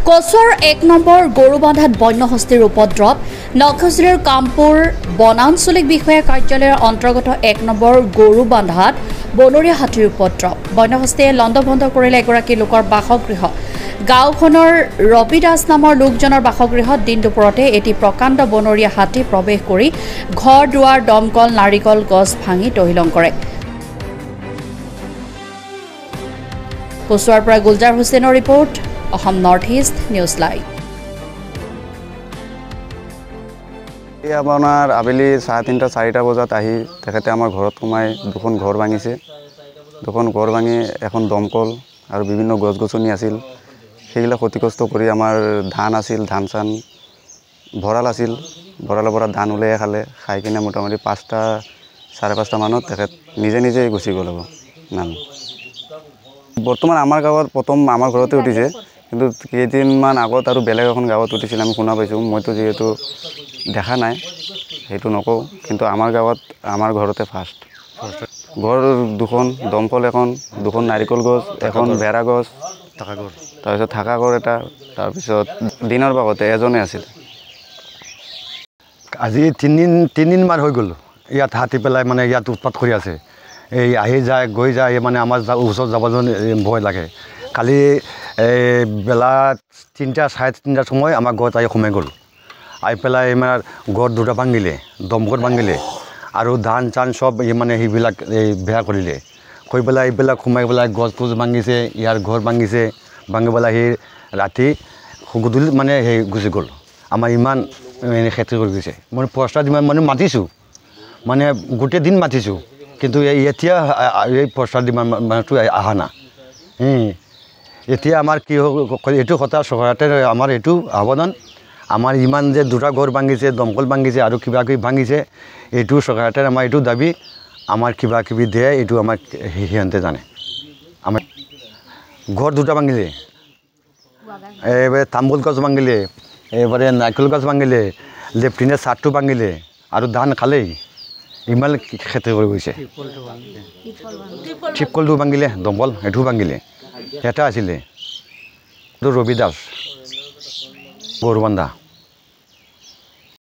কচুৱাৰ ১ number গৰুবান্ধাত বন্যহস্তীৰ উপদ্ৰৱ নখজুলিৰ কামপুৰ বনাঞ্চলিক বিষয়া কাৰ্যালয়ৰ অন্তৰ্গত ১ নম্বৰ গৰুবান্ধাত বনৰীয়া হাতীৰ উপদ্ৰৱ বন্যহস্তীয়ে লণ্ডভণ্ড কৰিলে এগৰাকী লোকৰ বাসগৃহ গাঁওখনৰ ৰবি দাস নামৰ লোকজনৰ বাসগৃহত দিন দুপৰতে এটি প্ৰকাণ্ড বনৰীয়া হাতী প্ৰৱেশ কৰি ঘৰ দুৱাৰ দমকল নাৰিকল গছ ভাঙি তহিলং কৰে কচুৱাৰ পৰা গুলজাৰ হুছেইনৰ report Assam north east news live আপোনাৰ আবেলি 3:30-4টা বজাত আহি তেখেতে আমাৰ ঘৰত সোমাই দুখন ঘৰ ভাঙিছে দুখন ঘৰ ভাঙি এখন দমকল আৰু বিভিন্ন গছ গছনি আছিল সেইগিলা ক্ষতিগ্ৰস্ত কৰি আমাৰ ধান আছিল ধান চান ভঁৰাল আছিল ভঁৰালৰ পৰা ধান উলিয়াই খাই কিনে মোটামুটি 5:30 মানত তেখেত নিজে নিজে গুচি গ'ল নাম বৰ্তমান আমাৰ গাঁৱত প্ৰথম আমাৰ ঘৰতে উঠিছে কিন্তু কেইদিনমান আগত আৰু বেলেগ এখন গাঁৱত উঠিছিল আমি শুনা পাইছোঁ মইতো যিহেতু দেখা নাই সেইটো নকওঁ কিন্তু আমাৰ গাঁৱত আমাৰ ঘৰতে ফাৰ্ষ্ট ঘৰ দুখন দমকল এখন দুখন নাৰিকল গছ এখন বেৰা গছ তাৰপিছত থাকা ঘৰ এটা তাৰপিছত দিনৰ ভাগতে এজনে আছিল আজি তিনিদিনমান হৈ গ'ল ইয়াত হাতী পেলাই মানে ইয়াত উৎপাত কৰি আছে এই আহি যায় গৈ যায় মানে আমাৰ ওচৰত যাব ভয় লাগে কালি বেলা 3:30 সময় আমাৰ ঘৰত আহি সোমাই গ'ল আহি পেলাই মানে ঘৰ দুটা ভাঙিলে দমকল ভাঙিলে আৰু ধান চান চব মানে সেইবিলাক বেয়া কৰিলে কৰি পেলাই এইবিলাক সোমাই পেলাই গছ ভাঙিছে ইয়াৰ ঘৰ ভাঙিছে ভাঙি পেলাই সেই ৰাতি গধূলি মানে সেই গুচি গ'ল আমাৰ ইমান খেতি কৰি গৈছে মই প্ৰস্তাৱ যিমান মানে মাতিছোঁ মানে গোটেই দিন মাতিছোঁ কিন্তু এতিয়া এই প্ৰস্তাৱ মানুহটো অহা নাই এতিয়া আমাৰ কি এইটো কথা চৰকাৰতে আমাৰ এইটো আবেদন আমাৰ ইমান যে দুটা ঘৰ ভাঙিছে দমকল ভাঙিছে আৰু কিবা কিবি ভাঙিছে এইটো চৰকাৰতে আমাৰ এইটো দাবী আমাৰ কিবা কিবি দিয়ে এইটো আমাক সিহঁতে জানে আমাৰ ঘৰ দুটা ভাঙিলে এইবাৰে তামোল গছ ভাঙিলে এইবাৰে নাৰিকল গছ ভাঙিলে লেফ্টিনে চাৰ্টটো ভাঙিলে আৰু ধান খালেই ইমান খেতি কৰি গৈছে টিপকলটো ভাঙিলে দমকল এইটোও ভাঙিলে এটা আছিলে এইটো ৰবি দাস গৰুবান্ধা